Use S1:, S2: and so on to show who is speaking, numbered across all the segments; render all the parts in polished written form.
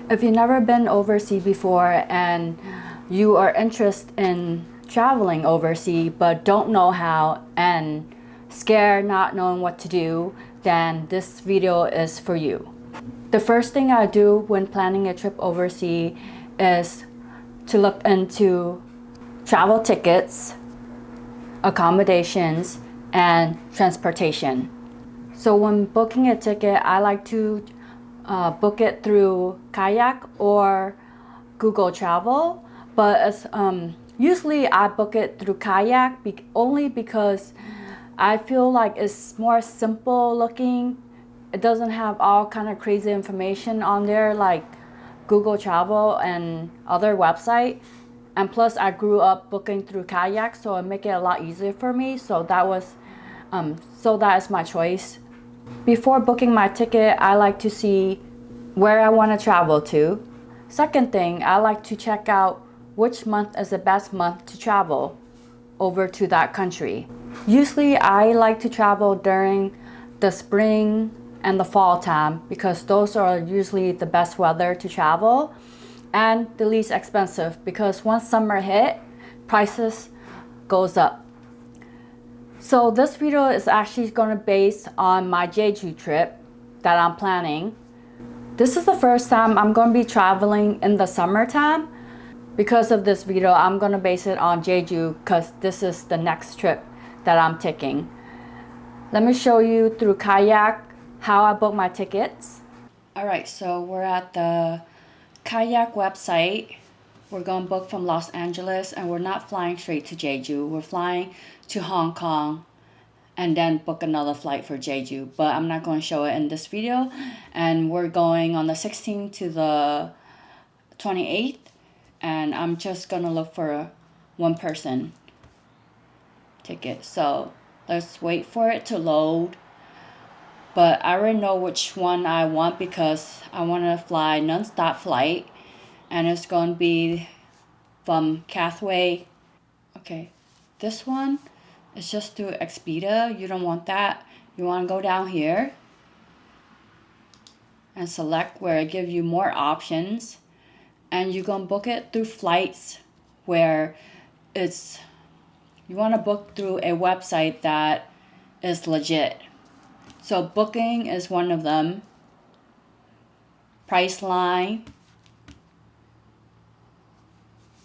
S1: If you've never been overseas before and you are interested in traveling overseas but don't know how and scared not knowing what to do, then this video is for you. The first thing I do when planning a trip overseas is to look into travel tickets, accommodations, and transportation. So when booking a ticket, I like to book it through Kayak or Google Travel, but usually I book it through Kayak only because I feel like it's more simple looking. It doesn't have all kind of crazy information on there like Google Travel and other website. And plus I grew up booking through Kayak, so it make it a lot easier for me. So that is my choice. Before booking my ticket, I like to see where I want to travel to. Second thing, I like to check out which month is the best month to travel over to that country. Usually I like to travel during the spring and the fall time because those are usually the best weather to travel and the least expensive, because once summer hit, prices goes up. So this video is actually going to base on my Jeju trip that I'm planning. This is the first time I'm going to be traveling in the summertime. Because of this video, I'm going to base it on Jeju because this is the next trip that I'm taking. Let me show you through Kayak how I book my tickets. Alright, so we're at the Kayak website. We're going to book from Los Angeles and we're not flying straight to Jeju. We're flying to Hong Kong and then book another flight for Jeju, but I'm not going to show it in this video. And we're going on the 16th to the 28th, and I'm just gonna look for a one person ticket. So let's wait for it to load. But I already know which one I want because I want to fly non-stop flight, and it's going to be from Cathay. Okay, this one is just through Expedia. You don't want that. You want to go down here and select where it gives you more options, and you're going to book it through flights where you want to book through a website that is legit. So Booking is one of them, Priceline,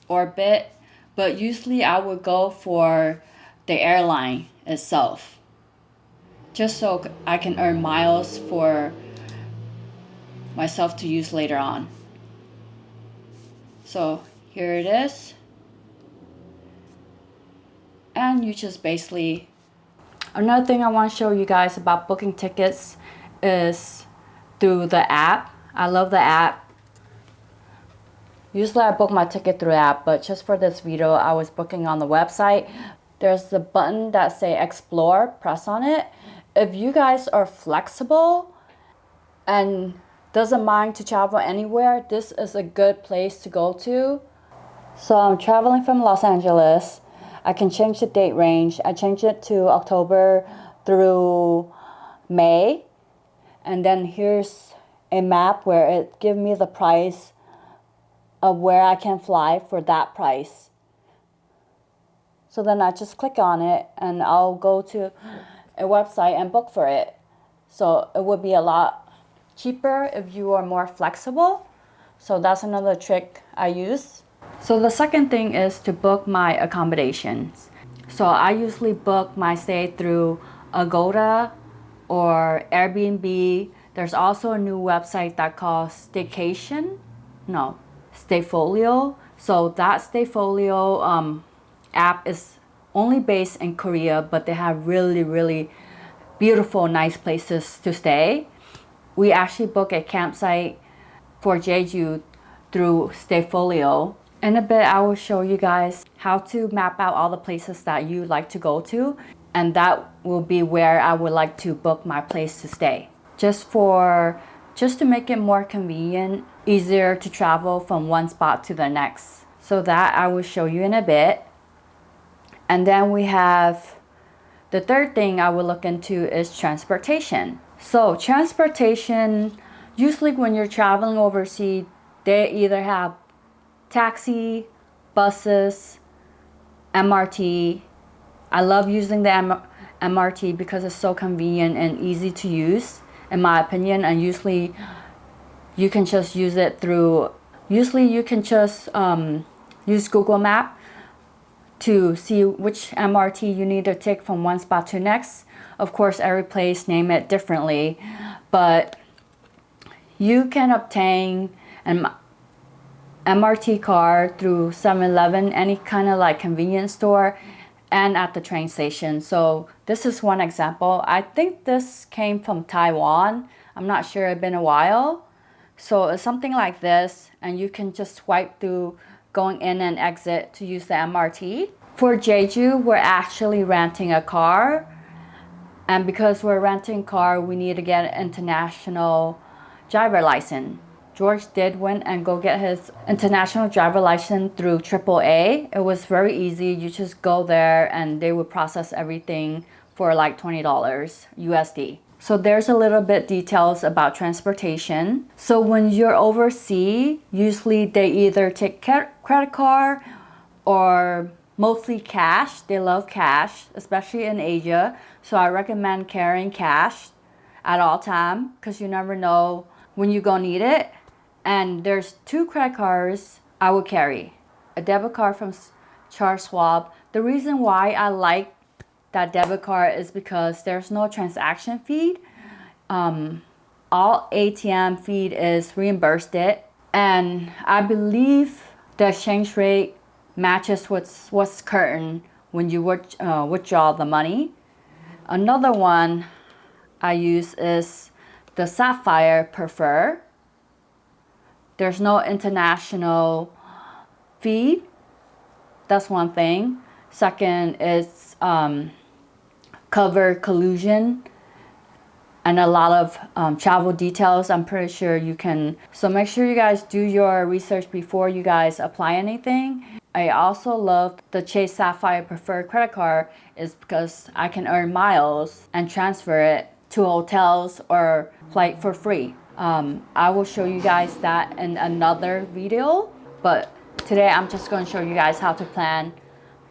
S1: Orbit, but usually I would go for the airline itself, just so I can earn miles for myself to use later on. So here it is, and you just basically. Another thing I want to show you guys about booking tickets is through the app. I love the app. Usually I book my ticket through the app, but just for this video I was booking on the website. There's the button that say explore, press on it. If you guys are flexible and doesn't mind to travel anywhere, this is a good place to go to. So I'm traveling from Los Angeles. I can change the date range. I changed it to October through May. And then here's a map where it gives me the price of where I can fly for that price. So then I just click on it and I'll go to a website and book for it. So it would be a lot cheaper if you are more flexible. So that's another trick I use. So the second thing is to book my accommodations. So I usually book my stay through Agoda or Airbnb. There's also a new website that calls Stayfolio. So that Stayfolio app is only based in Korea, but they have really beautiful, nice places to stay. We actually book a campsite for Jeju through Stayfolio. In a bit, I will show you guys how to map out all the places that you like to go to, and that will be where I would like to book my place to stay. Just to make it more convenient, easier to travel from one spot to the next. So that I will show you in a bit. And then we have the third thing I will look into is transportation. So transportation, usually when you're traveling overseas, They either have taxi, buses, MRT. I love using the MRT because it's so convenient and easy to use, in my opinion. And usually you can just use it through, usually you can just use Google Map to see which MRT you need to take from one spot to next. Of course, every place name it differently, but you can obtain an MRT card through 7-Eleven, any kind of like convenience store, and at the train station. So this is one example. I think this came from Taiwan. I'm not sure, it's been a while. So it's something like this, and you can just swipe through going in and exit to use the MRT. For Jeju, we're actually renting a car. And because we're renting a car, we need to get an international driver license. George did went and go get his international driver license through AAA. It was very easy. You just go there and they would process everything for like $20 USD. So there's a little bit details about transportation. So when you're overseas, usually they either take credit card or mostly cash. They love cash, especially in Asia. So I recommend carrying cash at all time because you never know when you're gonna need it. And there's 2 credit cards I would carry. A debit card from Charles Schwab. The reason why I like that debit card is because there's no transaction fee. All ATM fee is reimbursed it, and I believe the exchange rate matches what's current when you withdraw the money. Another one I use is the Sapphire Prefer. There's no international fee. That's one thing. Second is cover collusion and a lot of travel details. I'm pretty sure you can. So make sure you guys do your research before you guys apply anything. I also love the Chase Sapphire Preferred credit card is because I can earn miles and transfer it to hotels or flight for free. I will show you guys that in another video, but today I'm just going to show you guys how to plan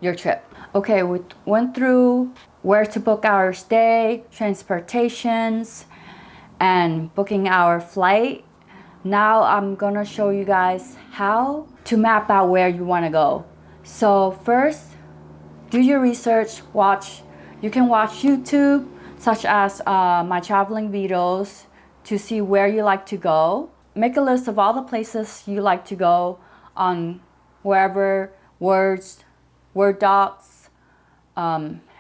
S1: your trip. Okay, we went through where to book our stay, transportations, and booking our flight. Now I'm gonna show you guys how to map out where you want to go. So first, do your research. You can watch YouTube, such as my traveling videos, to see where you like to go. Make a list of all the places you like to go on wherever, Word docs,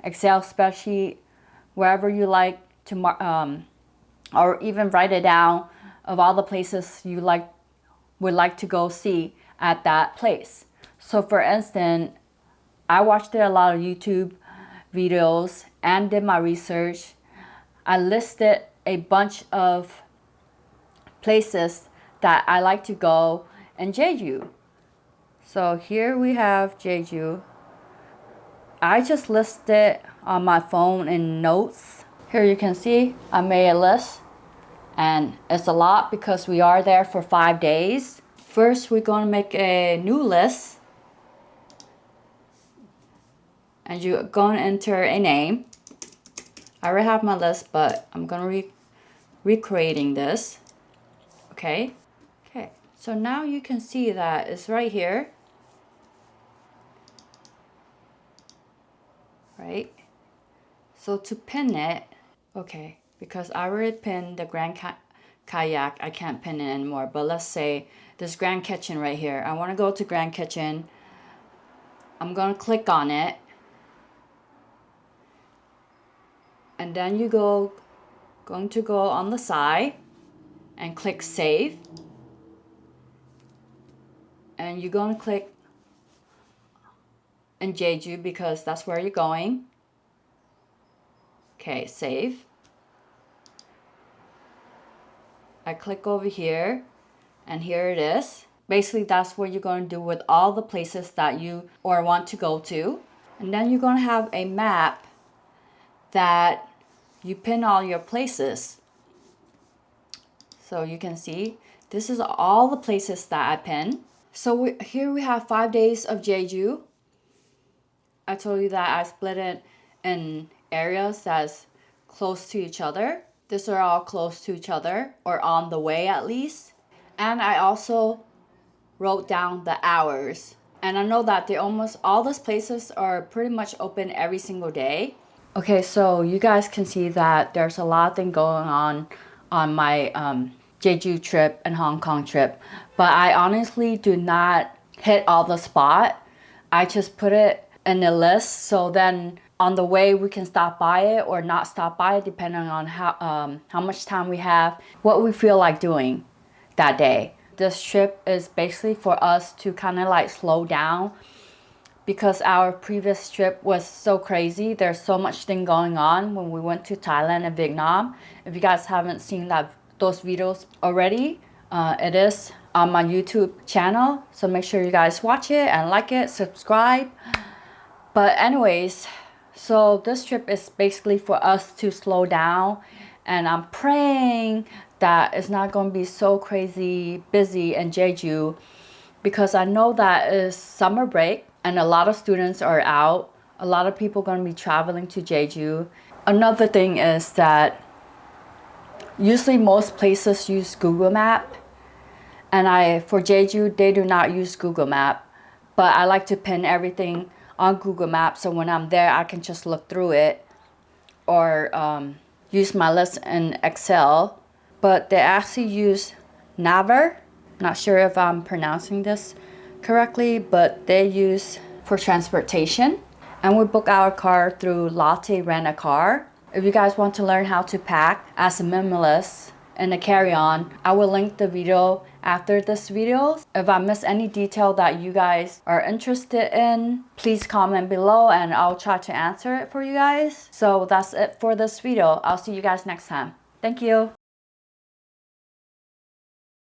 S1: Excel spreadsheet, wherever you like to, or even write it down of all the places you would like to go see at that place. So for instance, I watched a lot of YouTube videos and did my research. I listed a bunch of places that I like to go in Jeju. So here we have Jeju. I just listed on my phone in notes. Here you can see I made a list, and it's a lot because we are there for 5 days. First, we're going to make a new list, and you're going to enter a name. I already have my list, but I'm going to recreating this. Okay. So now you can see that it's right here. Right. So to pin it, okay, because I already pinned the Grand Kayak, I can't pin it anymore. But let's say this Grand Kitchen right here. I want to go to Grand Kitchen. I'm going to click on it. And then you going to go on the side and click Save. And you're going to click in Jeju because that's where you're going. Okay, save. I click over here, and here it is. Basically, that's what you're going to do with all the places that you or want to go to. And then you're going to have a map that you pin all your places. So you can see This is all the places that I pinned. So here we have 5 days of Jeju. I told you that I split it in areas that's close to each other. These are all close to each other, or on the way at least. And I also wrote down the hours. And I know that almost all these places are pretty much open every single day. Okay, so you guys can see that there's a lot of things going on my Jeju trip and Hong Kong trip. But I honestly do not hit all the spot. I just put it in a list, so then on the way we can stop by it or not stop by it depending on how much time we have, what we feel like doing that day. This trip is basically for us to kind of like slow down, because our previous trip was so crazy. There's so much thing going on when we went to Thailand and Vietnam. If you guys haven't seen those videos already, it is on my YouTube channel. So make sure you guys watch it and like it, subscribe. But anyways, so this trip is basically for us to slow down, and I'm praying that it's not going to be so crazy busy in Jeju, because I know that it's summer break and a lot of students are out. A lot of people are going to be traveling to Jeju. Another thing is that usually most places use Google Map, and for Jeju they do not use Google Map, but I like to pin everything on Google Maps, so when I'm there I can just look through it, or use my list in Excel. But they actually use Naver. Not sure if I'm pronouncing this correctly, but they use for transportation. And we book our car through Lotte Rent a Car. If you guys want to learn how to pack as a minimalist and a carry-on, I will link the video after this video. If I miss any detail that you guys are interested in, please comment below and I'll try to answer it for you guys. So that's it for this video. I'll see you guys next time. Thank you.